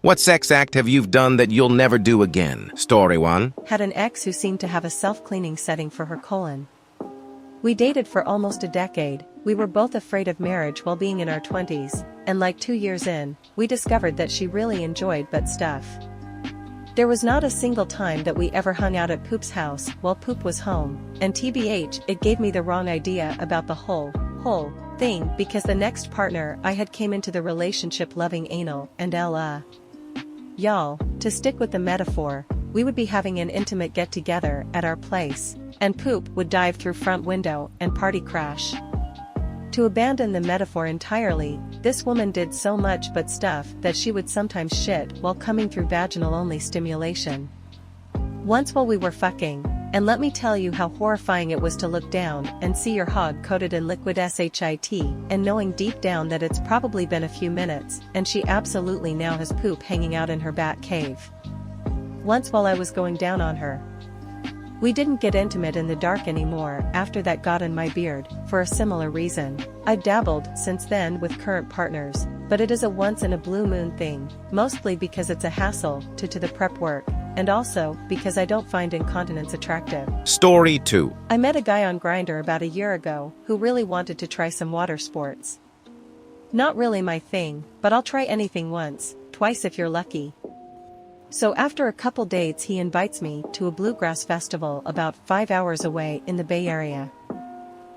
What sex act have you done that you'll never do again? Story 1. Had an ex who seemed to have a self-cleaning setting for her colon. We dated for almost a decade. We were both afraid of marriage while being in our 20s, and like 2 years in, we discovered that she really enjoyed butt stuff. There was not a single time that we ever hung out at Poop's house while Poop was home, and TBH, it gave me the wrong idea about the whole thing because the next partner I had came into the relationship loving anal and y'all, to stick with the metaphor, we would be having an intimate get-together at our place, and Poop would dive through front window and party crash. To abandon the metaphor entirely, this woman did so much butt stuff that she would sometimes shit while coming through vaginal-only stimulation. Once while we were fucking, and let me tell you how horrifying it was to look down and see your hog coated in liquid shit and knowing deep down that it's probably been a few minutes and she absolutely now has poop hanging out in her bat cave. Once while I was going down on her. We didn't get intimate in the dark anymore after that got in my beard, for a similar reason. I've dabbled since then with current partners, but it is a once in a blue moon thing, mostly because it's a hassle to the prep work, and also because I don't find incontinence attractive. Story 2. I met a guy on Grindr about a year ago who really wanted to try some water sports. Not really my thing, but I'll try anything once, twice if you're lucky. So after a couple dates he invites me to a bluegrass festival about 5 hours away in the Bay Area.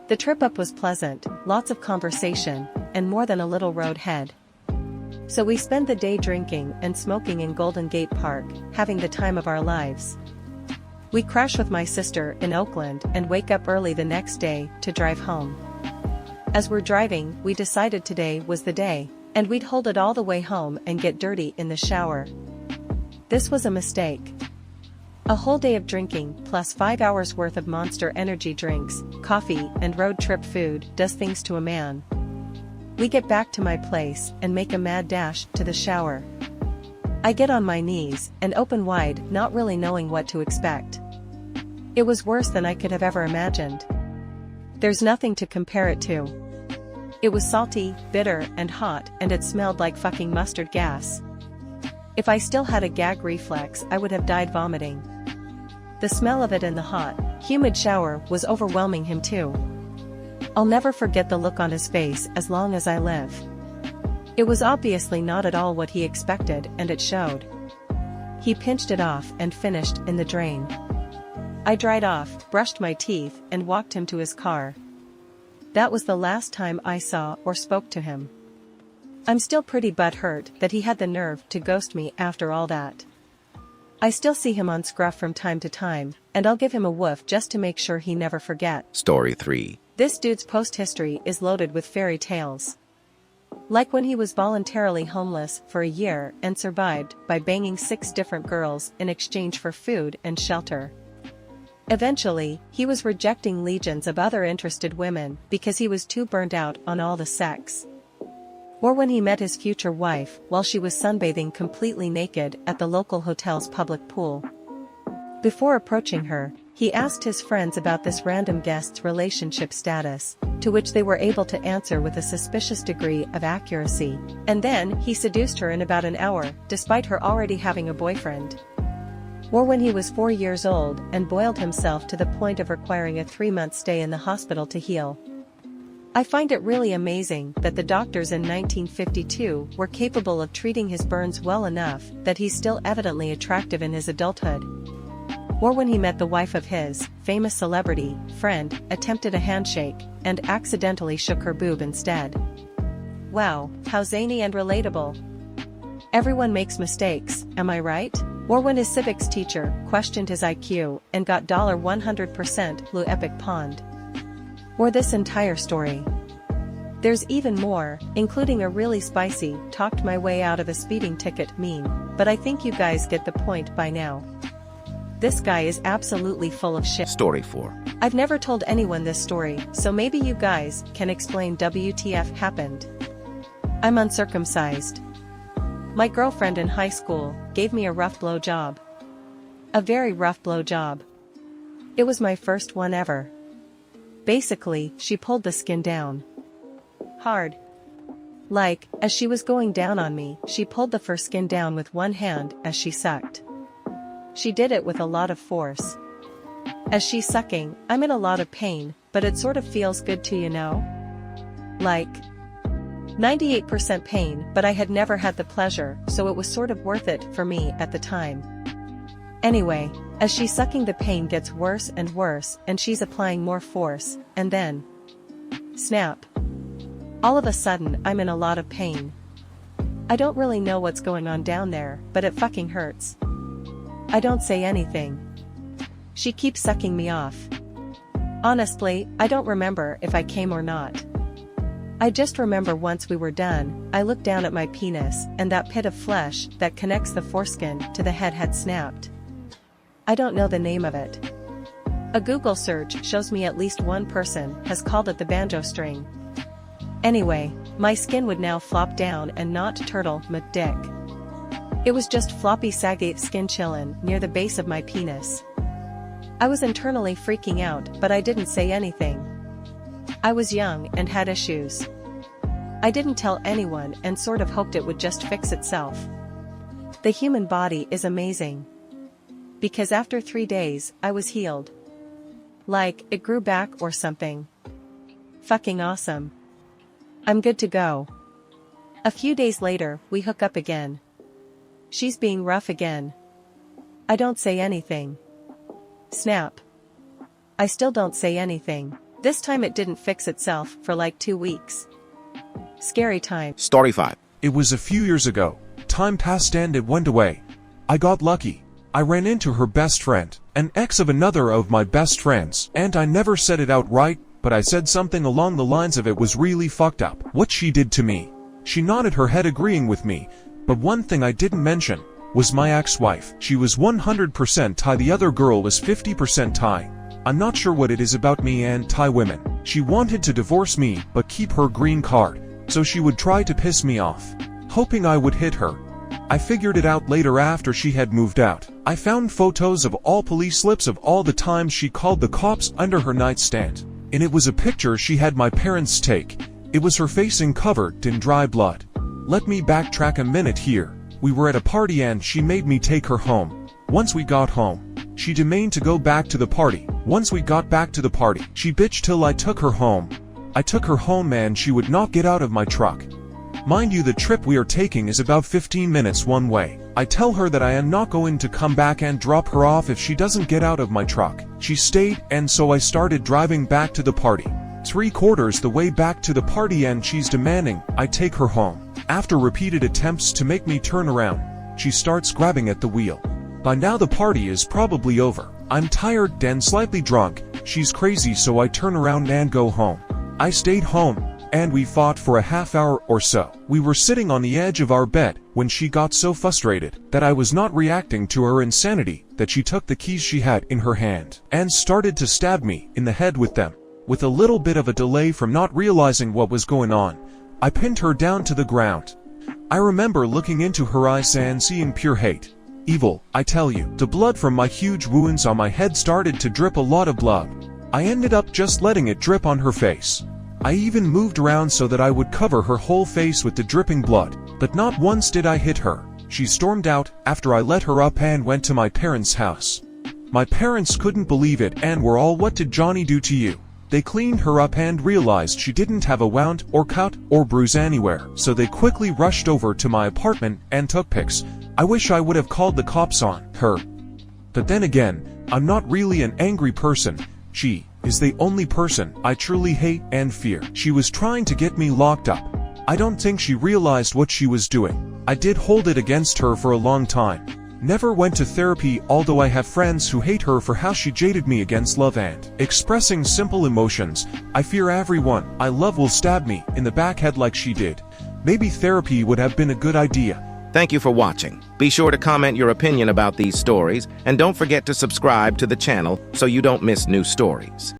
The trip up was pleasant, lots of conversation, and more than a little roadhead. So we spend the day drinking and smoking in Golden Gate Park, having the time of our lives. We crash with my sister in Oakland and wake up early the next day to drive home. As we're driving, we decided today was the day, and we'd hold it all the way home and get dirty in the shower. This was a mistake. A whole day of drinking plus 5 hours worth of Monster energy drinks, coffee, and road trip food does things to a man. We get back to my place and make a mad dash to the shower. I get on my knees and open wide, not really knowing what to expect. It was worse than I could have ever imagined. There's nothing to compare it to. It was salty, bitter, and hot, and it smelled like fucking mustard gas. If I still had a gag reflex, I would have died vomiting. The smell of it in the hot, humid shower was overwhelming him too. I'll never forget the look on his face as long as I live. It was obviously not at all what he expected, and it showed. He pinched it off and finished in the drain. I dried off, brushed my teeth, and walked him to his car. That was the last time I saw or spoke to him. I'm still pretty butthurt that he had the nerve to ghost me after all that. I still see him on Scruff from time to time, and I'll give him a woof just to make sure he never forgets. Story 3. This dude's post history is loaded with fairy tales. Like when he was voluntarily homeless for a year and survived by banging 6 different girls in exchange for food and shelter. Eventually, he was rejecting legions of other interested women because he was too burnt out on all the sex. Or when he met his future wife while she was sunbathing completely naked at the local hotel's public pool. Before approaching her, he asked his friends about this random guest's relationship status, to which they were able to answer with a suspicious degree of accuracy, and then he seduced her in about an hour, despite her already having a boyfriend. Or when he was 4 years old and boiled himself to the point of requiring a 3-month stay in the hospital to heal. I find it really amazing that the doctors in 1952 were capable of treating his burns well enough that he's still evidently attractive in his adulthood. Or when he met the wife of his famous celebrity friend, attempted a handshake, and accidentally shook her boob instead. Wow, how zany and relatable. Everyone makes mistakes, am I right? Or when his civics teacher questioned his IQ and got $100% Blue Epic Pond. Or this entire story. There's even more, including a really spicy, talked my way out of a speeding ticket meme, but I think you guys get the point by now. This guy is absolutely full of shit. Story 4. I've never told anyone this story, so maybe you guys can explain WTF happened. I'm uncircumcised. My girlfriend in high school gave me a rough blow job. A very rough blow job. It was my first one ever. Basically, she pulled the skin down. Hard. Like, as she was going down on me, she pulled the fur skin down with one hand as she sucked. She did it with a lot of force. As she's sucking, I'm in a lot of pain, but it sort of feels good to, like 98% pain, but I had never had the pleasure, so it was sort of worth it for me at the time. Anyway, as she's sucking, the pain gets worse and worse, and she's applying more force, and then snap. All of a sudden, I'm in a lot of pain. I don't really know what's going on down there, but it fucking hurts. I don't say anything. She keeps sucking me off. Honestly, I don't remember if I came or not. I just remember once we were done, I looked down at my penis, and that pit of flesh that connects the foreskin to the head had snapped. I don't know the name of it. A Google search shows me at least one person has called it the banjo string. Anyway, my skin would now flop down and not turtle my dick. It was just floppy saggy skin chillin' near the base of my penis. I was internally freaking out, but I didn't say anything. I was young and had issues. I didn't tell anyone and sort of hoped it would just fix itself. The human body is amazing. Because after 3 days, I was healed. Like, it grew back or something. Fucking awesome. I'm good to go. A few days later, we hook up again. She's being rough again. I don't say anything. Snap. I still don't say anything. This time it didn't fix itself for like 2 weeks. Scary time. Story 5. It was a few years ago. Time passed and it went away. I got lucky. I ran into her best friend, an ex of another of my best friends, and I never said it outright, but I said something along the lines of it was really fucked up what she did to me. She nodded her head agreeing with me, but one thing I didn't mention was my ex-wife. She was 100% Thai, the other girl was 50% Thai. I'm not sure what it is about me and Thai women. She wanted to divorce me but keep her green card, so she would try to piss me off, hoping I would hit her. I figured it out later after she had moved out. I found photos of all police slips of all the times she called the cops under her nightstand. And it was a picture she had my parents take. It was her facing covered in dry blood. Let me backtrack a minute here. We were at a party and she made me take her home. Once we got home, she demanded to go back to the party. Once we got back to the party, she bitched till I took her home. I took her home and she would not get out of my truck. Mind you, the trip we are taking is about 15 minutes one way. I tell her that I am not going to come back and drop her off if she doesn't get out of my truck. She stayed, and so I started driving back to the party. 3/4 the way back to the party and she's demanding I take her home. After repeated attempts to make me turn around, she starts grabbing at the wheel. By now the party is probably over. I'm tired and slightly drunk. She's crazy, so I turn around and go home. I stayed home, and we fought for a half hour or so. We were sitting on the edge of our bed when she got so frustrated that I was not reacting to her insanity that she took the keys she had in her hand and started to stab me in the head with them. With a little bit of a delay from not realizing what was going on, I pinned her down to the ground. I remember looking into her eyes and seeing pure hate. Evil, I tell you. The blood from my huge wounds on my head started to drip, a lot of blood. I ended up just letting it drip on her face. I even moved around so that I would cover her whole face with the dripping blood, but not once did I hit her. She stormed out after I let her up and went to my parents' house. My parents couldn't believe it and were all, "What did Johnny do to you?" They cleaned her up and realized she didn't have a wound or cut or bruise anywhere, so they quickly rushed over to my apartment and took pics. I wish I would have called the cops on her. But then again, I'm not really an angry person. She is the only person I truly hate and fear. She was trying to get me locked up. I don't think she realized what she was doing. I did hold it against her for a long time. Never went to therapy, although I have friends who hate her for how she jaded me against love and expressing simple emotions. I fear everyone I love will stab me in the back head like she did. Maybe therapy would have been a good idea. Thank you for watching. Be sure to comment your opinion about these stories, and don't forget to subscribe to the channel so you don't miss new stories.